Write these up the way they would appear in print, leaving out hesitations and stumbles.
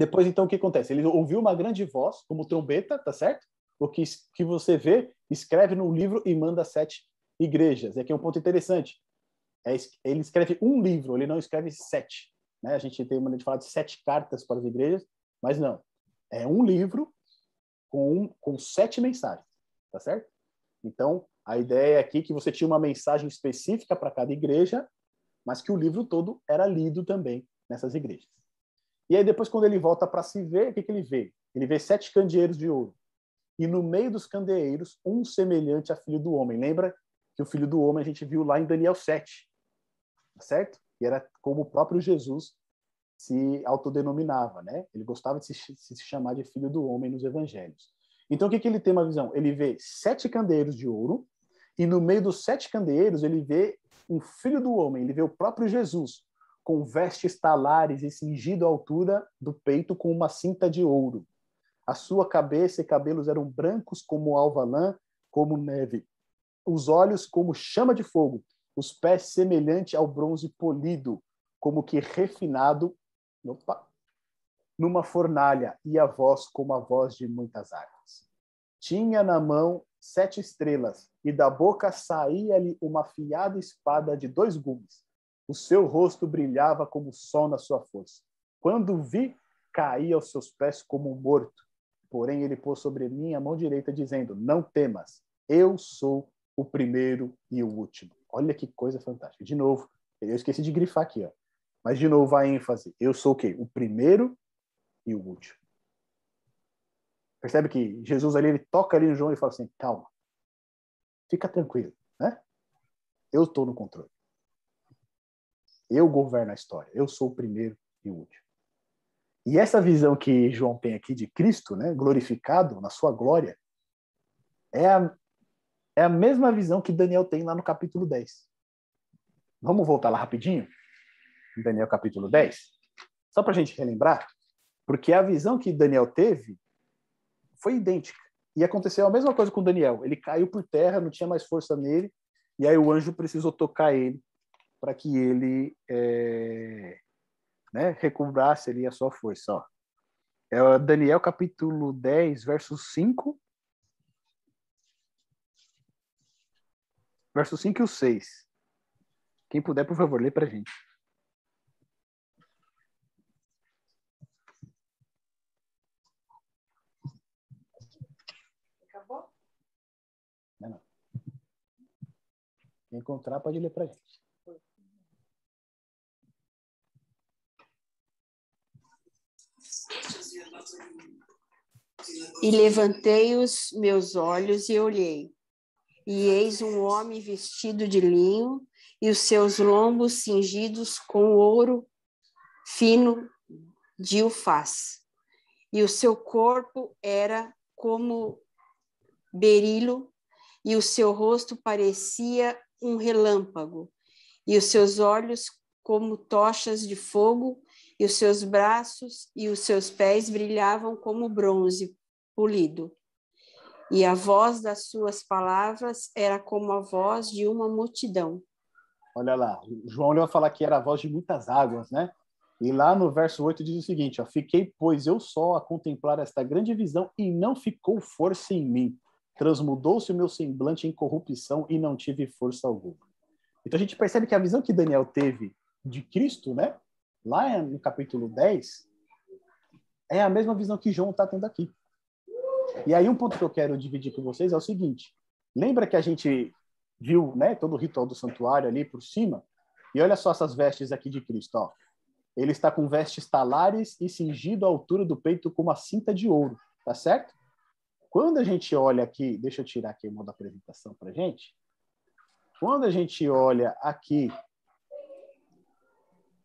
Depois, então, o que acontece? Ele ouviu uma grande voz, como trombeta, tá certo? O que você vê, escreve no livro e manda 7 igrejas. E aqui é um ponto interessante. Ele escreve um livro, ele não escreve 7. Né? A gente tem maneira de falar de 7 cartas para as igrejas, mas não. É um livro com 7 mensagens, tá certo? Então, a ideia aqui é que você tinha uma mensagem específica para cada igreja, mas que o livro todo era lido também nessas igrejas. E aí depois, quando ele volta para se ver, o que ele vê? Ele vê 7 candeeiros de ouro. E no meio dos candeeiros, um semelhante a filho do homem. Lembra que o filho do homem a gente viu lá em Daniel 7, certo? E era como o próprio Jesus se autodenominava, né? Ele gostava de se chamar de filho do homem nos evangelhos. Então, o que ele tem uma visão? Ele vê 7 candeeiros de ouro, e no meio dos 7 candeeiros, ele vê um filho do homem, ele vê o próprio Jesus, com vestes talares e cingido à altura do peito com uma cinta de ouro. A sua cabeça e cabelos eram brancos como alva lã, como neve. Os olhos como chama de fogo. Os pés semelhante ao bronze polido, como que refinado numa fornalha, e a voz como a voz de muitas águas. Tinha na mão 7 estrelas, e da boca saía-lhe uma afiada espada de 2 gumes. O seu rosto brilhava como o sol na sua força. Quando vi, caí aos seus pés como um morto. Porém, ele pôs sobre mim a mão direita, dizendo: não temas, eu sou o primeiro e o último. Olha que coisa fantástica. De novo, eu esqueci de grifar aqui, ó. Mas, de novo, a ênfase. Eu sou o quê? O primeiro e o último. Percebe que Jesus ali, ele toca ali no João e fala assim: calma, fica tranquilo, né? Eu estou no controle. Eu governo a história. Eu sou o primeiro e o último. E essa visão que João tem aqui de Cristo, né, glorificado na sua glória, é a mesma visão que Daniel tem lá no capítulo 10. Vamos voltar lá rapidinho? Em Daniel capítulo 10? Só para a gente relembrar, porque a visão que Daniel teve foi idêntica. E aconteceu a mesma coisa com Daniel. Ele caiu por terra, não tinha mais força nele, e aí o anjo precisou tocar ele para que ele recobrasse ali a sua força. Ó. É Daniel capítulo 10, verso 5. Verso 5 e o 6. Quem puder, por favor, lê para a gente. Acabou? Não. Quem encontrar, pode ler para a gente. E levantei os meus olhos e olhei, e eis um homem vestido de linho, e os seus lombos cingidos com ouro fino de ufaz, e o seu corpo era como berilo, e o seu rosto parecia um relâmpago, e os seus olhos como tochas de fogo, e os seus braços e os seus pés brilhavam como bronze polido. E a voz das suas palavras era como a voz de uma multidão. Olha lá, João vai falar que era a voz de muitas águas, né? E lá no verso 8 diz o seguinte, ó, fiquei, pois eu só a contemplar esta grande visão e não ficou força em mim. Transmudou-se o meu semblante em corrupção e não tive força alguma. Então a gente percebe que a visão que Daniel teve de Cristo, né? Lá no capítulo 10, é a mesma visão que João está tendo aqui. E aí um ponto que eu quero dividir com vocês é o seguinte. Lembra que a gente viu, né, todo o ritual do santuário ali por cima? E olha só essas vestes aqui de Cristo, ó. Ele está com vestes talares e cingido à altura do peito com uma cinta de ouro, tá certo? Quando a gente olha aqui, deixa eu tirar aqui o modo da apresentação pra gente. Quando a gente olha aqui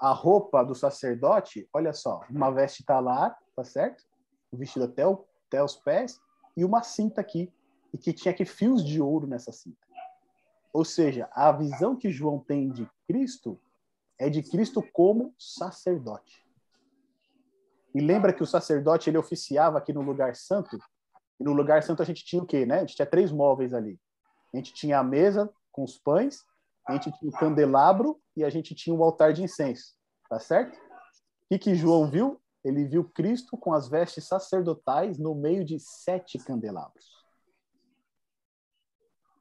a roupa do sacerdote, olha só, uma veste talar, tá certo? Um vestido até os pés e uma cinta aqui, e que tinha aqui fios de ouro nessa cinta. Ou seja, a visão que João tem de Cristo é de Cristo como sacerdote. E lembra que o sacerdote ele oficiava aqui no lugar santo? E no lugar santo a gente tinha o quê, né? A gente tinha 3 móveis ali. A gente tinha a mesa com os pães, a gente tinha o candelabro e a gente tinha o altar de incenso. Tá certo? O que João viu? ele viu Cristo com as vestes sacerdotais no meio de 7 candelabros.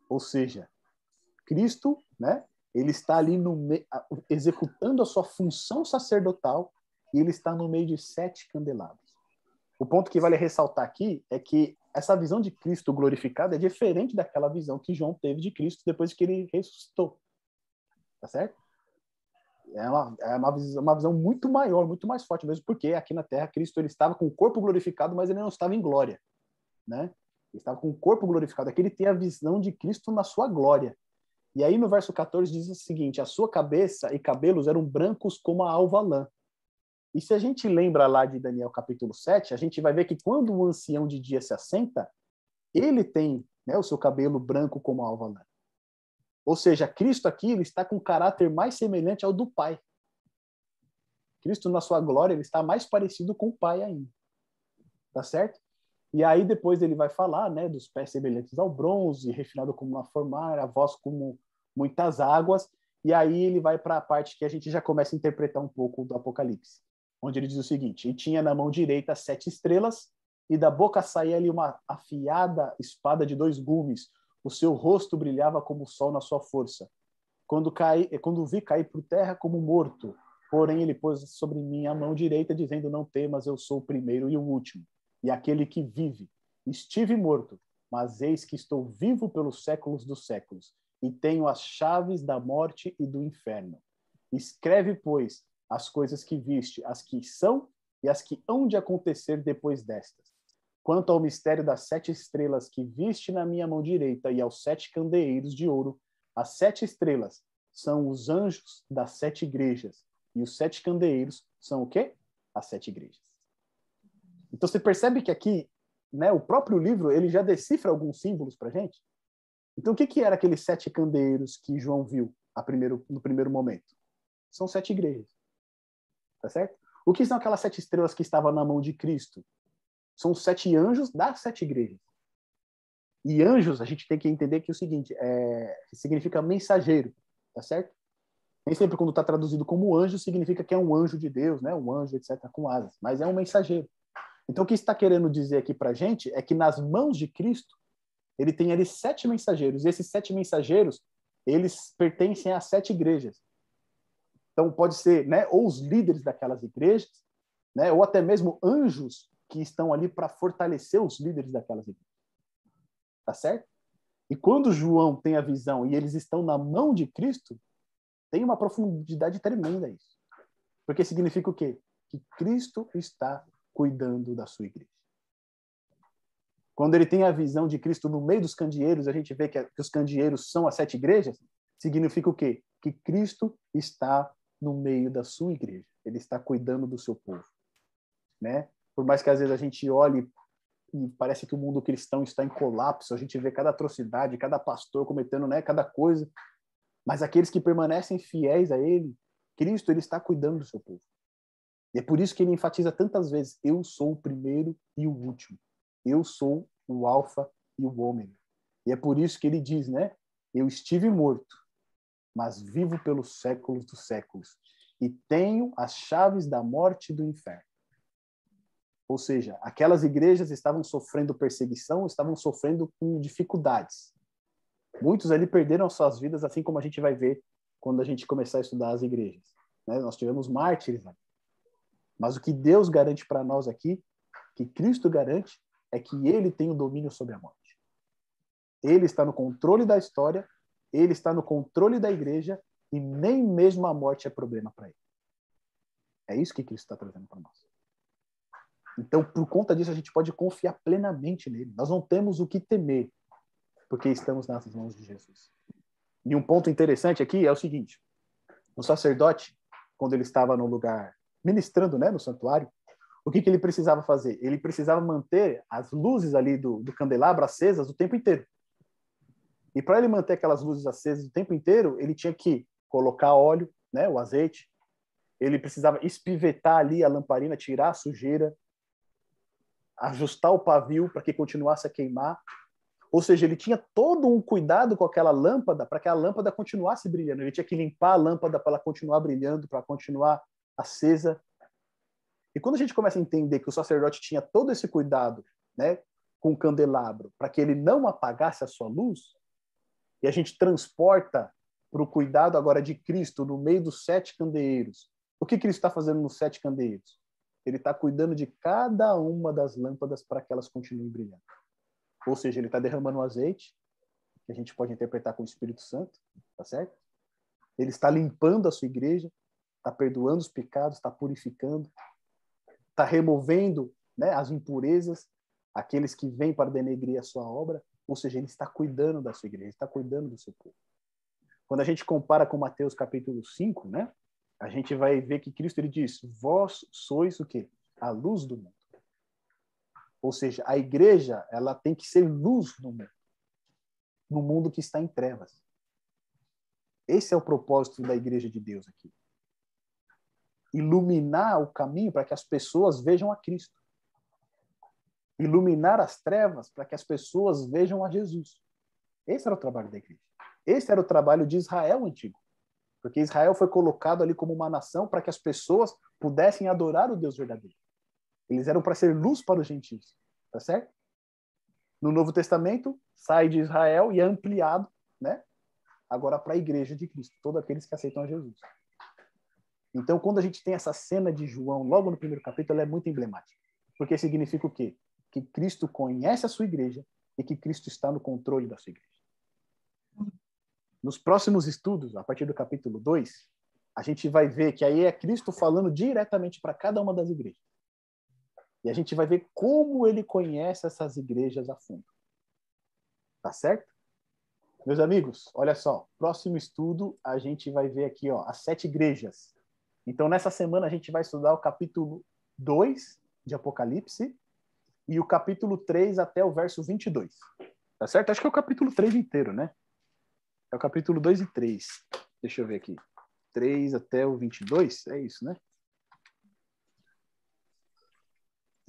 Ou seja, Cristo, né, ele está ali executando a sua função sacerdotal e ele está no meio de 7 candelabros. O ponto que vale ressaltar aqui é que essa visão de Cristo glorificado é diferente daquela visão que João teve de Cristo depois que ele ressuscitou. Tá certo? É uma visão muito maior, muito mais forte mesmo, porque aqui na Terra Cristo ele estava com o corpo glorificado, mas ele não estava em glória, né? Ele estava com o corpo glorificado. Aqui ele tem a visão de Cristo na sua glória. E aí no verso 14 diz o seguinte: a sua cabeça e cabelos eram brancos como a alva lã. E se a gente lembra lá de Daniel capítulo 7, a gente vai ver que quando o ancião de dia se assenta, ele tem, né, o seu cabelo branco como a alva lã. Ou seja, Cristo aqui ele está com um caráter mais semelhante ao do Pai. Cristo, na sua glória, ele está mais parecido com o Pai ainda. Tá certo? E aí depois ele vai falar, né, dos pés semelhantes ao bronze, refinado como uma formar, a voz como muitas águas. E aí ele vai para a parte que a gente já começa a interpretar um pouco do Apocalipse, onde ele diz o seguinte: e tinha na mão direita 7 estrelas, e da boca saía-lhe uma afiada espada de 2 gumes. O seu rosto brilhava como o sol na sua força. Quando vi cair por terra como morto, porém ele pôs sobre mim a mão direita, dizendo: não temas, eu sou o primeiro e o último, e aquele que vive. Estive morto, mas eis que estou vivo pelos séculos dos séculos, e tenho as chaves da morte e do inferno. Escreve, pois, as coisas que viste, as que são e as que hão de acontecer depois destas. Quanto ao mistério das 7 estrelas que viste na minha mão direita e aos 7 candeeiros de ouro, as 7 estrelas são os anjos das 7 igrejas, e os 7 candeeiros são o quê? As 7 igrejas. Então você percebe que aqui, né, o próprio livro ele já decifra alguns símbolos para a gente. Então o que era aqueles 7 candeeiros que João viu no primeiro momento? São 7 igrejas. Tá certo? O que são aquelas 7 estrelas que estavam na mão de Cristo? São 7 anjos das 7 igrejas. E anjos, a gente tem que entender que é o seguinte, significa mensageiro, tá certo? Nem sempre quando está traduzido como anjo, significa que é um anjo de Deus, né? Um anjo, etc., com asas. Mas é um mensageiro. Então, o que está querendo dizer aqui para a gente é que nas mãos de Cristo, ele tem ali 7 mensageiros. E esses 7 mensageiros, eles pertencem a 7 igrejas. Então, pode ser, né, ou os líderes daquelas igrejas, né, ou até mesmo anjos que estão ali para fortalecer os líderes daquelas igrejas. Tá certo? E quando João tem a visão e eles estão na mão de Cristo, tem uma profundidade tremenda isso. Porque significa o quê? Que Cristo está cuidando da sua igreja. Quando ele tem a visão de Cristo no meio dos candeeiros, a gente vê que os candeeiros são as 7 igrejas, significa o quê? Que Cristo está no meio da sua igreja. Ele está cuidando do seu povo. Né? Por mais que às vezes a gente olhe e parece que o mundo cristão está em colapso, a gente vê cada atrocidade, cada pastor cometendo, né, cada coisa, mas aqueles que permanecem fiéis a ele, Cristo, ele está cuidando do seu povo. E é por isso que ele enfatiza tantas vezes: eu sou o primeiro e o último. Eu sou o alfa e o ômega. E é por isso que ele diz, né, eu estive morto, mas vivo pelos séculos dos séculos, e tenho as chaves da morte e do inferno. Ou seja, aquelas igrejas estavam sofrendo perseguição, estavam sofrendo com dificuldades. Muitos ali perderam suas vidas, assim como a gente vai ver quando a gente começar a estudar as igrejas. Né? Nós tivemos mártires. Né? Mas o que Deus garante para nós aqui, que Cristo garante, é que ele tem o domínio sobre a morte. Ele está no controle da história, ele está no controle da igreja, e nem mesmo a morte é problema para ele. É isso que Cristo está trazendo para nós. Então, por conta disso, a gente pode confiar plenamente nele. Nós não temos o que temer, porque estamos nas mãos de Jesus. E um ponto interessante aqui é o seguinte: o sacerdote, quando ele estava no lugar ministrando, né, no santuário, o que ele precisava fazer? Ele precisava manter as luzes ali do candelabro acesas o tempo inteiro. E para ele manter aquelas luzes acesas o tempo inteiro, ele tinha que colocar óleo, né, o azeite, ele precisava espivetar ali a lamparina, tirar a sujeira, ajustar o pavio para que continuasse a queimar. Ou seja, ele tinha todo um cuidado com aquela lâmpada para que a lâmpada continuasse brilhando. Ele tinha que limpar a lâmpada para ela continuar brilhando, para continuar acesa. E quando a gente começa a entender que o sacerdote tinha todo esse cuidado, né, com o candelabro, para que ele não apagasse a sua luz, e a gente transporta para o cuidado agora de Cristo no meio dos 7 candeeiros. O que Cristo está fazendo nos 7 candeeiros? Ele está cuidando de cada uma das lâmpadas para que elas continuem brilhando. Ou seja, ele está derramando o azeite, que a gente pode interpretar com o Espírito Santo, tá certo? Ele está limpando a sua igreja, está perdoando os pecados, está purificando, está removendo, né, as impurezas, aqueles que vêm para denegrir a sua obra. Ou seja, ele está cuidando da sua igreja, está cuidando do seu povo. Quando a gente compara com Mateus capítulo 5, né, a gente vai ver que Cristo ele diz: vós sois o quê? A luz do mundo. Ou seja, a igreja ela tem que ser luz no mundo que está em trevas. Esse é o propósito da igreja de Deus aqui. Iluminar o caminho para que as pessoas vejam a Cristo. Iluminar as trevas para que as pessoas vejam a Jesus. Esse era o trabalho da igreja. Esse era o trabalho de Israel antigo. Porque Israel foi colocado ali como uma nação para que as pessoas pudessem adorar o Deus verdadeiro. Eles eram para ser luz para os gentios. Tá certo? No Novo Testamento, sai de Israel e é ampliado, né, agora para a igreja de Cristo, todos aqueles que aceitam a Jesus. Então, quando a gente tem essa cena de João, logo no primeiro capítulo, ela é muito emblemática. Porque significa o quê? Que Cristo conhece a sua igreja e que Cristo está no controle da sua igreja. Nos próximos estudos, a partir do capítulo 2, a gente vai ver que aí é Cristo falando diretamente para cada uma das igrejas. E a gente vai ver como ele conhece essas igrejas a fundo. Tá certo? Meus amigos, olha só. Próximo estudo, a gente vai ver aqui, ó, as 7 igrejas. Então, nessa semana, a gente vai estudar o capítulo 2 de Apocalipse e o capítulo 3 até o verso 22. Tá certo? Acho que é o capítulo 3 inteiro, né? É o capítulo 2 e 3. Deixa eu ver aqui. 3 até o 22, é isso, né?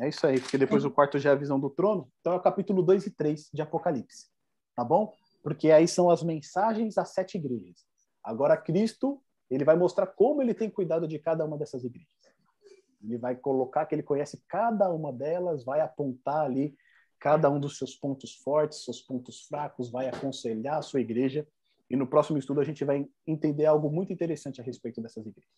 É isso aí, porque depois o quarto já é a visão do trono. Então é o capítulo 2 e 3 de Apocalipse. Tá bom? Porque aí são as mensagens às 7 igrejas. Agora Cristo, ele vai mostrar como ele tem cuidado de cada uma dessas igrejas. Ele vai colocar que ele conhece cada uma delas, vai apontar ali cada um dos seus pontos fortes, seus pontos fracos, vai aconselhar a sua igreja. E no próximo estudo a gente vai entender algo muito interessante a respeito dessas igrejas.